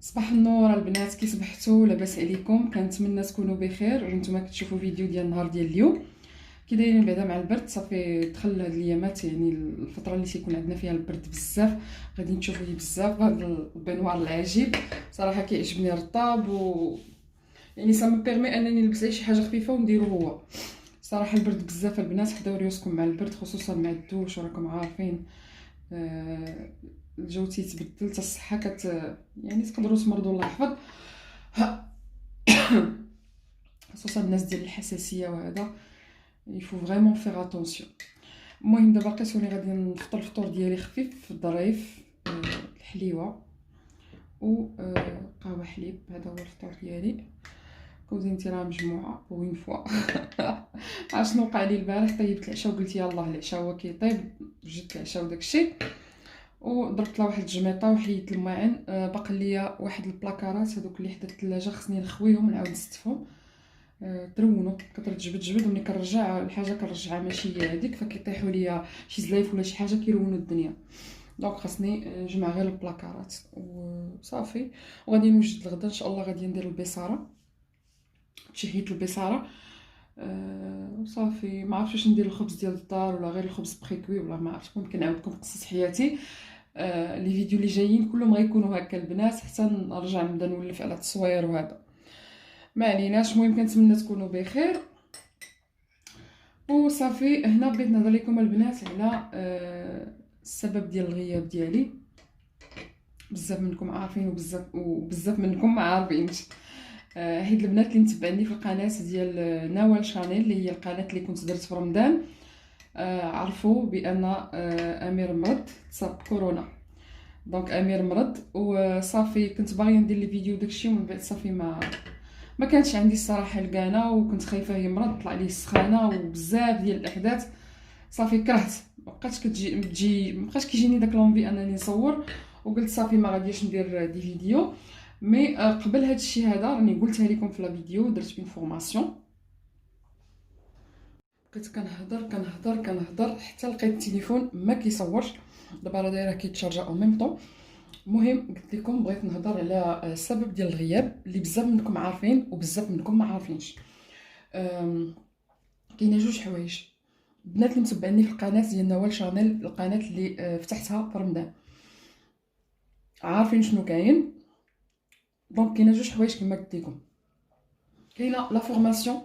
صباح النور البنات، كي صبحتوا؟ لاباس عليكم؟ كنتمنى تكونوا بخير. نتوما كتشوفوا فيديو ديال النهار ديال اليوم. كي دايرين بعدا مع البرد؟ صافي دخل هاد الايامات، يعني الفتره اللي تيكون عندنا فيها البرد بزاف، غادي تشوفوا لي بزاف هذا البنوار العجيب. صراحه كيعجبني رطاب يعني سا مو بيرمي انني نلبس شي حاجه خفيفه ونديرو هو. صراحه البرد بزاف البنات، حداو ريوسكم مع البرد، خصوصا مع الدوش، وراكم عارفين. آه، الجو تيتبدل، حتى الصحه يعني تقدروا تمرضوا، الله يحفظ. خصوصا الناس ديال الحساسيه وهذا، يفو فريمون فيغ اتونسيون. المهم دابا لقيتوني غادي نفطر الفطور ديالي خفيف ظريف، الحليوه و قهوه حليب. هذا هو الفطور ديالي. كوزينتي راه مجموعه وين فوا. شنو وقع لي البارح؟ طيبت العشاء وقلت يلاه العشاء هو كيطيب، جبت العشاء وداكشي، وضربت لها واحد الجميطه وحيدت الماعن. باقي ليا واحد البلاكارات هذوك اللي حدا الثلاجه، خصني نخويهم ونعاود نستفهم. ترونوا كترجبد جبد، وملي كنرجع الحاجه كنرجعها ماشي هي هذيك، فكيطيحوا ليا شي زلايف ولا شي حاجه كيرونوا الدنيا. دونك خاصني نجمع غير البلاكارات وصافي. وغادي نوجد الغدا ان شاء الله. غادي ندير البصاره، تشهيت البصاره. صافي ما عرفتش واش ندير، الخبز ديال الدار ولا غير الخبز بريكوي، ولا ما عرفتش. ممكن نعاودكم قصص حياتي. لي فيديو اللي جايين كلهم غيكونوا هكا البنات، حتى نرجع نبدا نولف على التصوير وهذا. ما عليناش. المهم كنتمنى تكونوا بخير وصافي. هنا بغيت نهضر لكم البنات على السبب ديال الغياب ديالي. بزاف منكم عارفين وبزاف منكم ما عارفينش. حيت البنات اللي متبعيني في القناه ديال نوال شانيل، اللي هي القناه اللي كنت درت في رمضان، عرفوا بان امير مرض، تصاب بكورونا. دونك امير مرض وصافي. كنت باغيه ندير لي فيديو داكشي، ومن بعد صافي ما كانش عندي الصراحه الكانه، وكنت خايفه يمرض طلع ليه السخانه وبزاف ديال الاحداث. صافي كرهت، مابقاتش مابقاش كيجيني داك لونفي انني نصور. وقلت صافي ما غاديش ندير دي فيديو. مي قبل هذا الشيء هذا راني قلتها لكم في لا فيديو، درت بين فورماسيون. بقيت كنهضر حتى لقيت التليفون ما كيصورش. دابا راه دايره كيتشارجا او ميم طون. المهم قلت لكم بغيت نهضر على السبب ديال الغياب اللي بزاف منكم عارفين وبزاف منكم ما عارفينش. كاينه جوج حوايج. البنات اللي متبعيني في القناه ديال نوال شانيل، القناه اللي فتحتها في رمضان، عارفين شنو كاين. دونك كاينه جوج حوايج كما قلت لكم. كاينه لا فورماسيون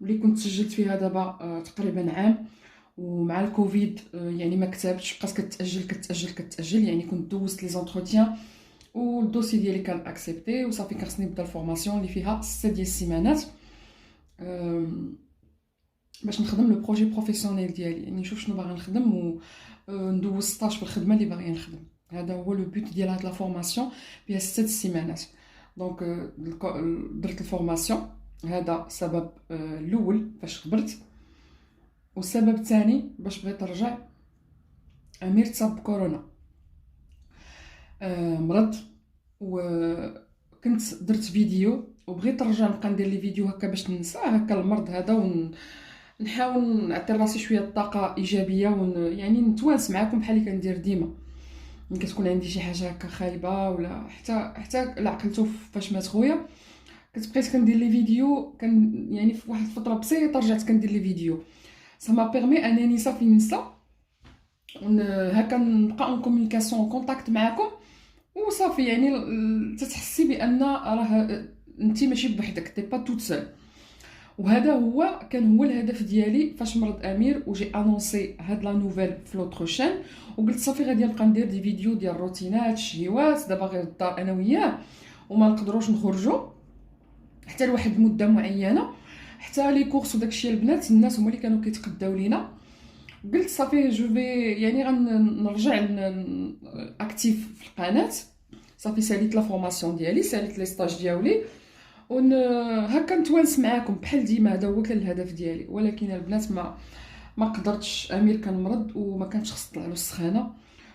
اللي كنت سجلت فيها دابا تقريبا عام، ومع الكوفيد يعني ما كتبتش، بقات كتاجل. يعني كنت دوزت لي زونتروتيان والدوسي ديالي كان اكسبتي، وصافي كان خصني نبدا الفورماسيون اللي فيها 6 ديال السيمانات باش نخدم لو بروجي بروفيسيونيل ديالي، يعني نشوف شنو باغي نخدم وندوز ستاج في الخدمه اللي باغي نخدم. هذا هو لو بوت ديال هاد لا فورماسيون، فيها 6 السيمانات. دونك درت الفورماسيون. هذا سبب الاول فاش خبرت. والسبب الثاني باش بغيت نرجع، امير تصاب بكورونا، مرض. وكنت درت فيديو وبغيت نرجع نبقى ندير لي فيديو هكا باش ننسى هكا المرض هذا، ونحاول نعطي راسي شويه طاقه ايجابيه، يعني نتوانس معكم بحال اللي كندير ديما. ملي كتكون عندي شي حاجه هكا خايبه، ولا حتى لا عقلتو فاش مات خويا، كنت بقيت كندير لي فيديو. يعني في واحد الفتره بسيطه رجعت كندير لي فيديو. سا ما بيرمي انني صافي ننسى، هكا نبقى اون كومونيكاسيون كونتاكت معكم وصافي. يعني تتحسي بان راه انت ماشي بوحدك، تي با توت سول. وهذا كان هو الهدف ديالي فاش مرض امير، وجي انونسي هاد لا نوفيل في لوطر شين، وقلت صافي غادي نبقى ندير دي فيديو ديال الروتينات الشهيوات. دابا غير الدار انا وياه، وما نقدروش نخرجوا حتى لواحد المده معينه، حتى لي كورس وداكشي. البنات الناس هما اللي كانوا كيتقداو لينا. قلت صافي جو في يعني غنرجع اكتيف في القناه. صافي ساليت لا فورماسيون ديالي، ساليت لي ستاج ديالي، هكا نتوانس معاكم بحال ديما. هذا هو كان الهدف ديالي. ولكن البنات ما قدرتش. امير كان مرض وما كانش خص طلع له السخانه،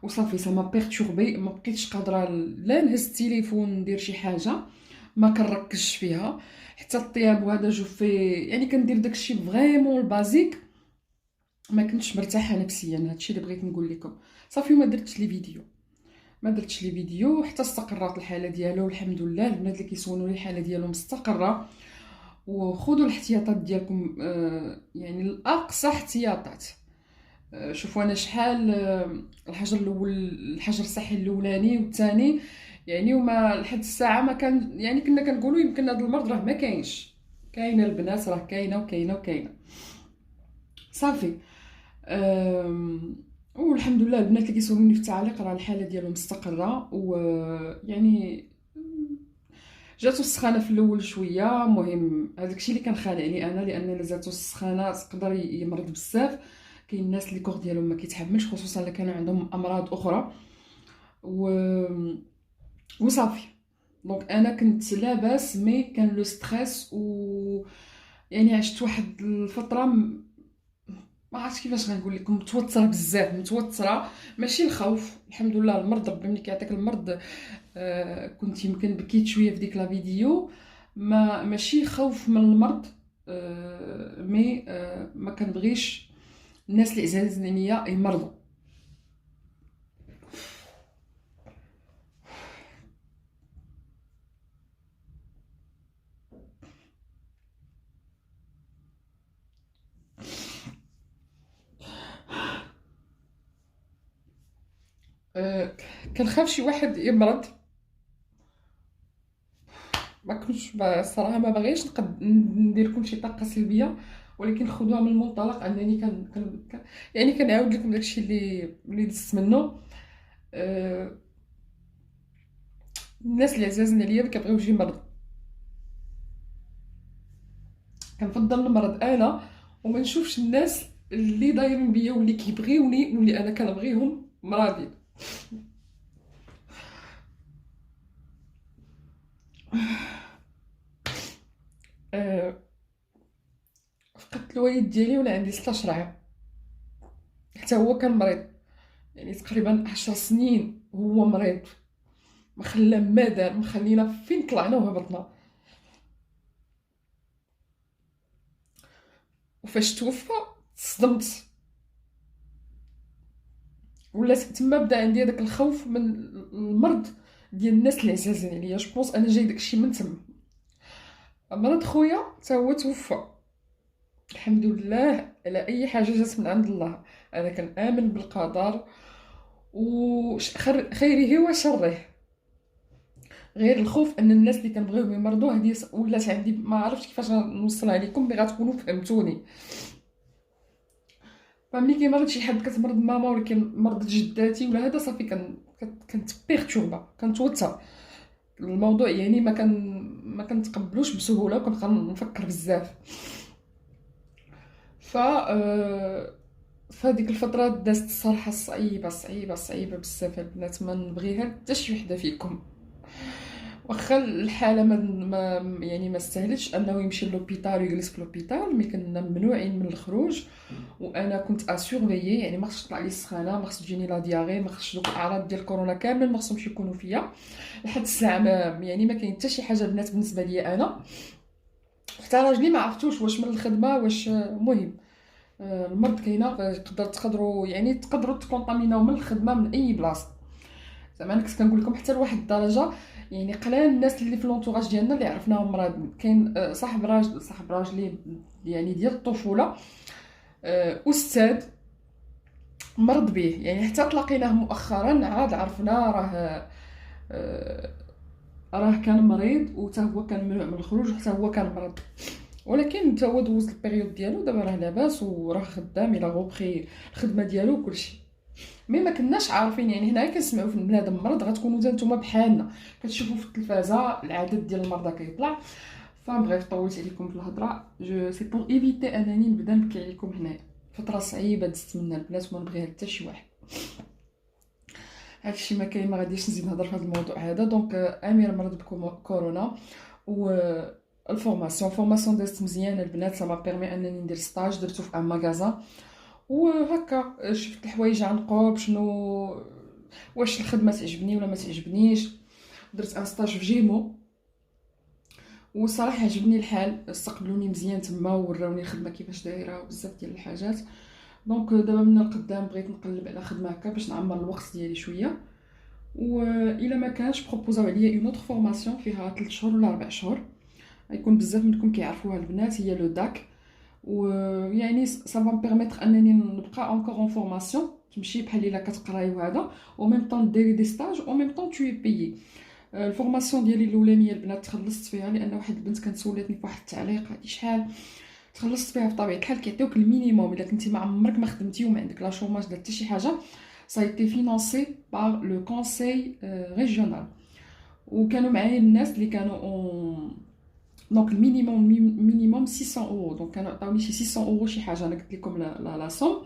وصافي سا ما بيرتوربي. ما بقيتش قادره لا نهز التليفون ندير شي حاجه، ما كنركزش فيها. حتى الطياب وهذا جو في يعني كندير داكشي فريمون البازيك. ما كنتش مرتاحه نفسيا. هادشي اللي بغيت نقول لكم. صافي ما درتش لي فيديو. ما درتش لي فيديو حتى استقرات الحاله ديالو، والحمد لله. البنات اللي كيسولوا لي الحاله ديالو مستقره، وخذوا الاحتياطات ديالكم، يعني الاقصى احتياطات. شوفوا انا شحال، الحجر الاول، الحجر الصحي الاولاني والثاني، يعني وما لحد الساعه ما كان، يعني كنا كنقولوا يمكن هذا المرض راه ما كاينش. كاينه البنات، راه كاينه وكاينه وكاينه. صافي. والحمد لله البنات اللي كيسولوني في التعليق راه الحاله ديالهم مستقره، ويعني جاتو السخانه في الاول شويه. المهم هذاك الشيء اللي كان خانعني انا، لان الا جاتو السخانه تقدر يمرض بزاف. كاين الناس اللي كور ديالهم ما كيتحملش، خصوصا اللي كانوا عندهم امراض اخرى. و... وصافي. دونك انا كنت لاباس، مي كان لو ستريس، يعني عشت واحد الفتره ما عرفتش كيفاش غنقول لكم، متوتره بزاف، متوتره. ماشي الخوف، الحمد لله المرض ربي ملي كيعطيك المرض. كنت يمكن بكيت شويه في ديك لا فيديو، ماشي خوف من المرض. مي ما كنبغيش الناس اللي عزازين عليا يمرضوا. آه، كنخاف شي واحد يمرض. ما كنتش الصراحه ما باغيش ندير لكم شي طاقه سلبيه، ولكن خذوها من المنطلق انني يعني كنعاود لكم داكشي اللي دزت منه. آه، الناس اللي عزازين عليا ما كيبغيوش يمرضوا. كنفضل نمرض انا وما نشوفش الناس اللي دايرين بيا واللي كيبغيوني واللي انا كنبغيهم مرضين. أه، فقدت الوالد ديالي وانا عندي 16 عام، حتى هو كان مريض. يعني تقريبا 10 سنين هو مريض، ما خلى ما دار، ما خلينا فين طلعنا وهبطنا. وفاش توفى صدمت، ولات تما بدا عندي هذاك الخوف من المرض ديال الناس اللي عزازين عليا. جو بونس انا جاي داكشي من تما. مرض خويا حتى هو توفى، الحمد لله على اي حاجه جات من عند الله. انا كنآمن بالقدر وخيره وشره. غير الخوف ان الناس اللي كنبغيهم يمرضوا هذه ولات عندي، ما عرفتش كيفاش نوصلها لكم بغا تكونوا فهمتوني. فملي كيمرض شي حد، كتمرض ماما ولا كيمرض جداتي ولا هذا، صافي كنتبيرتوربا، كنتوتر الموضوع. يعني ما كنتقبلوش بسهوله، وكنبقى نفكر بزاف. ف فهاديك الفتره دازت الصراحه صعيبه صعيبه صعيبه بزاف البنات، ما نبغيها حتى شي وحده فيكم. واخا الحاله يعني ما استاهلتش انه يمشي للوبيتال ويجلس في لوبيتال، مي كنا ممنوعين من الخروج. وانا كنت اسورفيي، يعني ما خصش تطلع لي السخانه، ما خصش تجيني لا دياغي، ما خصش دوك الاعراض ديال كورونا كامل ما خصهمش يكونوا فيا لحد الساعه. يعني ما كاين حتى شي حاجه البنات بالنسبه لي انا. حتى راجلي ما عرفتوش واش من الخدمه واش مهم. المرض كاينه، تقدروا يعني تكونطاميناو من الخدمه من اي بلاصه. زعما انا كنت كنقول لكم حتى لواحد الدرجه، يعني قلال الناس اللي في لونطوراج ديالنا اللي عرفناهم مرض. كاين صاحب راجلي يعني ديال الطفوله، استاذ مرض به، يعني حتى تلاقيناه مؤخرا عاد عرفنا آه، راه كان مريض، وتا هو كان ممنوع من الخروج، وحتى هو كان مرض. ولكن تا هو دوز البيريود ديالو، دابا راه لاباس وراه خدام الى غوبخي الخدمه ديالو وكلشي. مي ما كناش عارفين، يعني هنا كنسمعوا في بنادم مرض غتكونوا حتى نتوما بحالنا كتشوفوا في التلفازه العدد ديال المرضى كيطلع. فبغيت طولت عليكم في الهضره، جو سي بور ايفيتي انني نبدا نبكي عليكم هنايا. فتره صعيبه دزت منها البنات وما نبغيها حتى شي واحد. هادشي ما كاين، ما غاديش نزيد نهضر في هذا الموضوع هذا. دونك امير مرض بكورونا، و فورماسيون دازت مزيان البنات. سا ما بيرمي انني ندير ستاج درتو في ان ماغازان، وهكا شفت الحوايج عن قرب، شنو واش الخدمه تعجبني ولا ما تعجبنيش. درت ان ستاج في جيمو، وصراحه عجبني الحال، استقبلوني مزيان تما ووراوني الخدمه كيفاش دايره وبزاف ديال الحاجات. دونك دابا من القدام بغيت نقلب على خدمه هكا باش نعمر الوقت ديالي شويه، والا ما كانش بروبوزاو عليا اون اوتر فورماسيون فيها 3 شهور ولا 4 شهور. غيكون بزاف منكم كيعرفوها البنات، هي لو داك. ويعني سافا مبيرميتر انني نبقى اونكور اون فورماسيون، تمشي بحال الا كتقراي وهذا، او ميم طون ديري دي ستاج، او ميم طون توي بيي. الفورماسيون ديالي الاولانيه البنات تخلصت فيها، لان واحد البنت كانت سولتني في واحد التعليق هادي شحال تخلصت فيها. في طبيعه الحال كيعطيوك المينيموم، الا كنتي ما عمرك ما خدمتي وما عندك لا شوماج لا حتى شي حاجه. ça a été financé par le conseil régional. وكانوا معايا الناس اللي كانوا دونك المينيموم مينيموم 600 اورو، دونك كانوا عطاوني شي 600 اورو شي حاجه. انا قلت لكم لا سوم،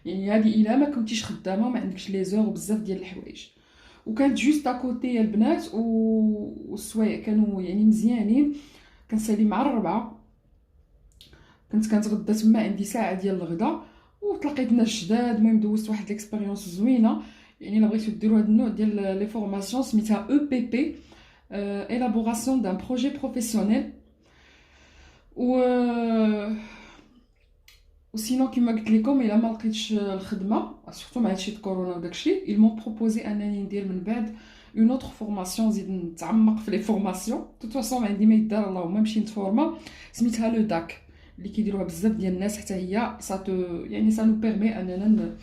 يعني هذه الا ما كنتيش خدامه ما عندكش لي زور وبزاف ديال الحوايج. وكانت جوست اكوتي البنات، والسوايع كانوا يعني مزيانين. كنسالي مع الربعه، كنتغدى تما، عندي ساعه ديال الغدا، وتلاقيت ناس جداد. المهم دوزت واحد ليكسبيريونس زوينه. يعني الا بغيتو ديروا هذا النوع ديال لي فورماسيون سميتها او بي بي، élaboration d'un projet professionnel. و وسينو كيما قلت لكم الا ما لقيتش الخدمه سورتو مع هادشي د كورونا وداكشي، ils m'ont proposé انني ندير من بعد اون اوتر فورماسيون، نزيد نتعمق في لي فورماسيون. توت فاصون عندي ما يدار، اللهم نمشي نتفورما. سميتها لو داك، اللي كيديروها بزاف ديال الناس. حتى هي يعني سا نو بيرمي اننا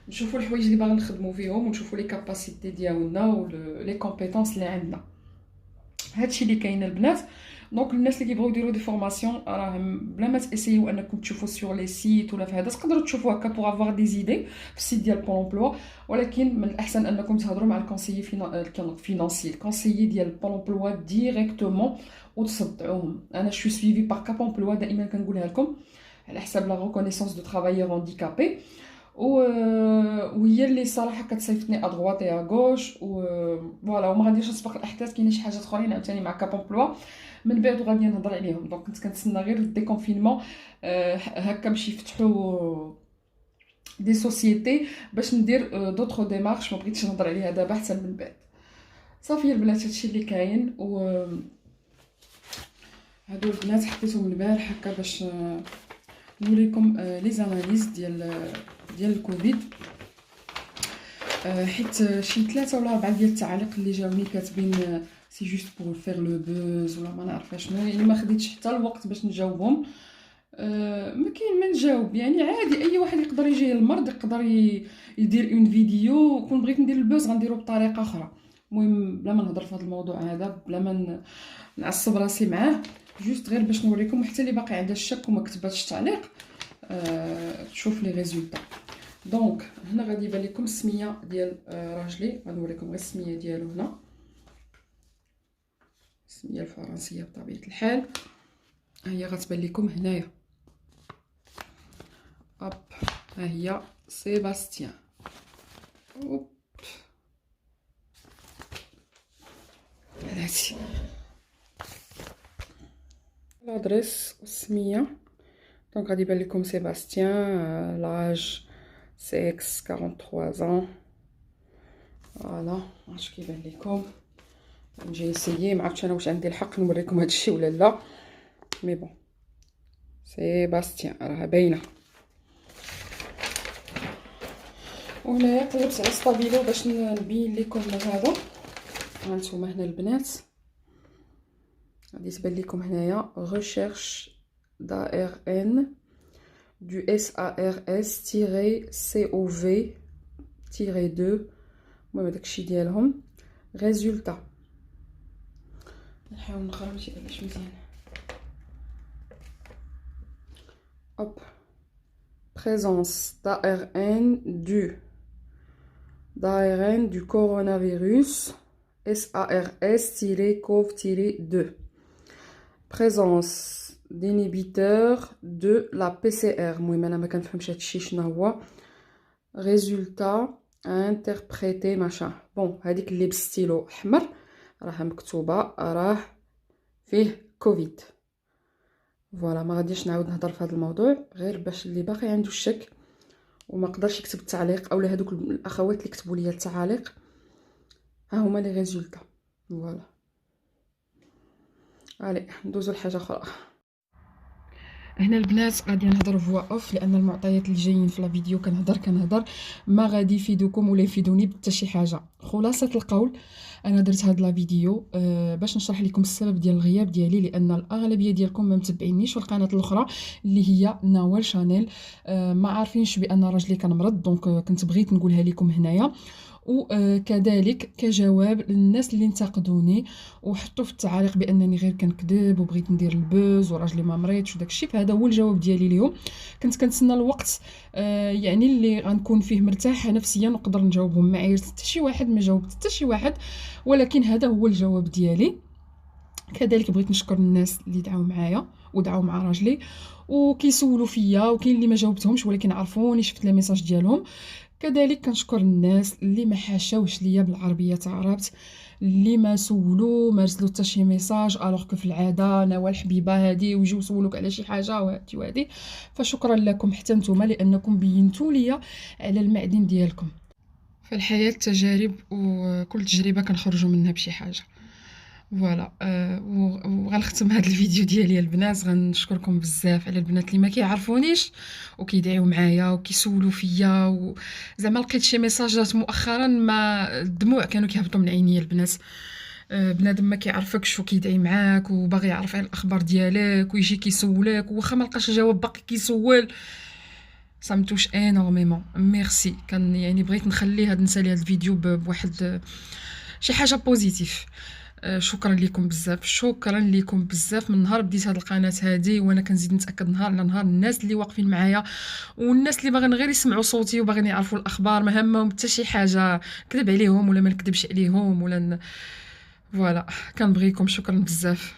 نشوفوا الحوايج اللي باغي نخدموا فيهم، ونشوفوا لي كاباسيتي ديالنا ولي كومبيتونس اللي عندنا. هادشي اللي كاين البنات. دونك الناس اللي كيبغيو يديروا دي فورماسيون راه بلا ما تاسيو انكم تشوفوا سور لي سيت ولا في هذا، تقدروا تشوفوا هكا بوغ افوار دي زيدي في السيت ديال بول امبلوا. ولكن من الاحسن انكم تهضروا مع الكونسيي فينانسي، الكونسيي ديال بول امبلوا ديريكتومون وتصدعوهم. انا شو سويفي بار كاب امبلوا، دائما كنقولها لكم على حساب لا ريكونيسونس دو ترافايور هانديكابي. وهي اللي صراحه كتصيفطني ادغوات يا غوش. فوالا، وما غاديش نسبق الاحداث، كاينين شي حاجات اخرين عاوتاني مع كاب امبلوا من بعد غادي نهضر عليهم. دونك كنت كنتسنى غير الديكونفينمون، هكا باش يفتحوا دي سوسيتي باش ندير دوطخ ديمارش. ما بغيتش نهضر عليها دابا حتى من بعد. صافي البنات، هادشي اللي كاين. هادو البنات حطيتهم البارح هكا باش نوريكم لي زاناليز ديال الكوفيد. حيت شي 3 ولا 4 ديال التعاليق اللي جاوني كاتبين سي جوست بور فير لو بوز ولا ما نعرف شنو، يعني ما خديتش حتى الوقت باش نجاوبهم. ما كاين ما نجاوب، يعني عادي اي واحد يقدر يجي المرض، يقدر يدير اون فيديو. كون بغيت ندير البوز غنديرو بطريقه اخرى. المهم بلا ما نهضر في هذا الموضوع هذا، بلا ما نعصب راسي معاه، جوست غير باش نوريكم. حتى اللي باقي عندها الشك وما كتباتش التعليق تشوف لي ريزولطا. دونك هنا غادي يبان لكم السميه ديال راجلي، غنوريكم غير السميه ديالو هنا، السميه الفرنسيه بطبيعه الحال. ها هي غتبان لكم هنايا، ها هي سيباستيان. اوب هادشي لادريس والسميه. دونك غادي يبان لكم سيباستيان، لاج سيكس 43 ans. فوالا واش كيبان لكم. نجي نسيي، ما عرفتش انا واش عندي الحق نوريكم هادشي ولا لا، مي بون سيباستيان راه باينه. وهنايا قلبت على ستابيلو باش نبين لكم هذا. هانتوما هنا البنات غادي تبان لكم هنايا ريشيرش d'ARN du SARS-CoV-2. المهم داكشي ديالهم ريزولتا. نحاول نقرا باش يبانش مزيان. Hop. Présence d'ARN du coronavirus SARS-CoV-2. Présence d'inhibiteurs de la PCR. المهم انا ما كنفهمش هادشي شنو هو. résultat interprété machin. بون هذيك اللي بالستيلو احمر راه مكتوبه راه فيه كوفيد. فوالا ما غاديش نعاود نهضر في هذا الموضوع، غير باش اللي باقي عنده الشك وما قدرش يكتب التعليق، اولا هذوك الاخوات اللي كتبوا لي التعاليق، ها هما لي ريزولطا. فوالا علي ندوزو لحاجه اخرى. هنا البنات غادي نهضر فوا اوف، لان المعطيات اللي جايين في لا فيديو كنهضر ما غادي يفيدوكم ولا يفيدوني بحتى شي حاجه. خلاصه القول، انا درت هاد لا فيديو باش نشرح لكم السبب ديال الغياب ديالي، لان الاغلبيه ديالكم ما متبعينيش في القناه الاخرى اللي هي نوال شانيل. ما عارفينش بان راجلي كان مرض، دونك كنت بغيت نقولها لكم هنايا. وكذلك كجواب للناس اللي انتقدوني وحطوا في التعاليق بانني غير كنكذب وبغيت ندير البوز وراجلي ما مريضش وداك الشيء، فهذا هو الجواب ديالي اليوم. كنت كنتسنى الوقت يعني اللي غنكون فيه مرتاحه نفسيا ونقدر نجاوبهم، ما عيرت حتى شي واحد، ما جاوبت حتى شي واحد، ولكن هذا هو الجواب ديالي. كذلك بغيت نشكر الناس اللي دعاو معايا ودعاو مع راجلي وكيسولوا فيا، وكاين اللي ما جاوبتهمش ولكن عرفوني، شفت لي ميساج ديالهم. كذلك كنشكر الناس اللي ما حاشاوش ليا بالعربيه تعربت، اللي ما سولوا ما رسلوا حتى شي ميساج، الوغ كو في العاده نوال الحبيبه هادي ويجيو يسولوك على شي حاجه وهادي وهادي. فشكرا لكم حتى نتوما، لانكم بينتوا ليا على المعدن ديالكم. في الحياه تجارب، وكل تجربه كنخرجوا منها بشي حاجه. فوالا وغنختم هذا الفيديو ديالي البنات. غنشكركم بزاف على البنات اللي ما كيعرفونيش وكيدعيو معايا وكيسولوا فيا، وزعما لقيت شي ميساجات مؤخرا ما الدموع كانوا كيهبطوا من عينيا البنات. بنادم ما كيعرفكش وكيدعي معاك وباغي يعرف على الاخبار ديالك ويجي كيسولك واخا ما لقاش جواب باقي كيسول. سامتوش انورميمون ميرسي. كان يعني بغيت نخلي هاد نسالي هاد الفيديو بواحد شي حاجه بوزيتيف. شكرا لكم بزاف، شكرا لكم بزاف. من نهار بديت هاد القناه هادي وانا كنزيد نتاكد نهار على نهار الناس اللي واقفين معايا، والناس اللي باغيين غير يسمعوا صوتي وباغيين يعرفوا الاخبار، ما همهم حتى شي حاجه كذب عليهم ولا ما نكذبش عليهم ولا فوالا. كنبغيكم، شكرا بزاف.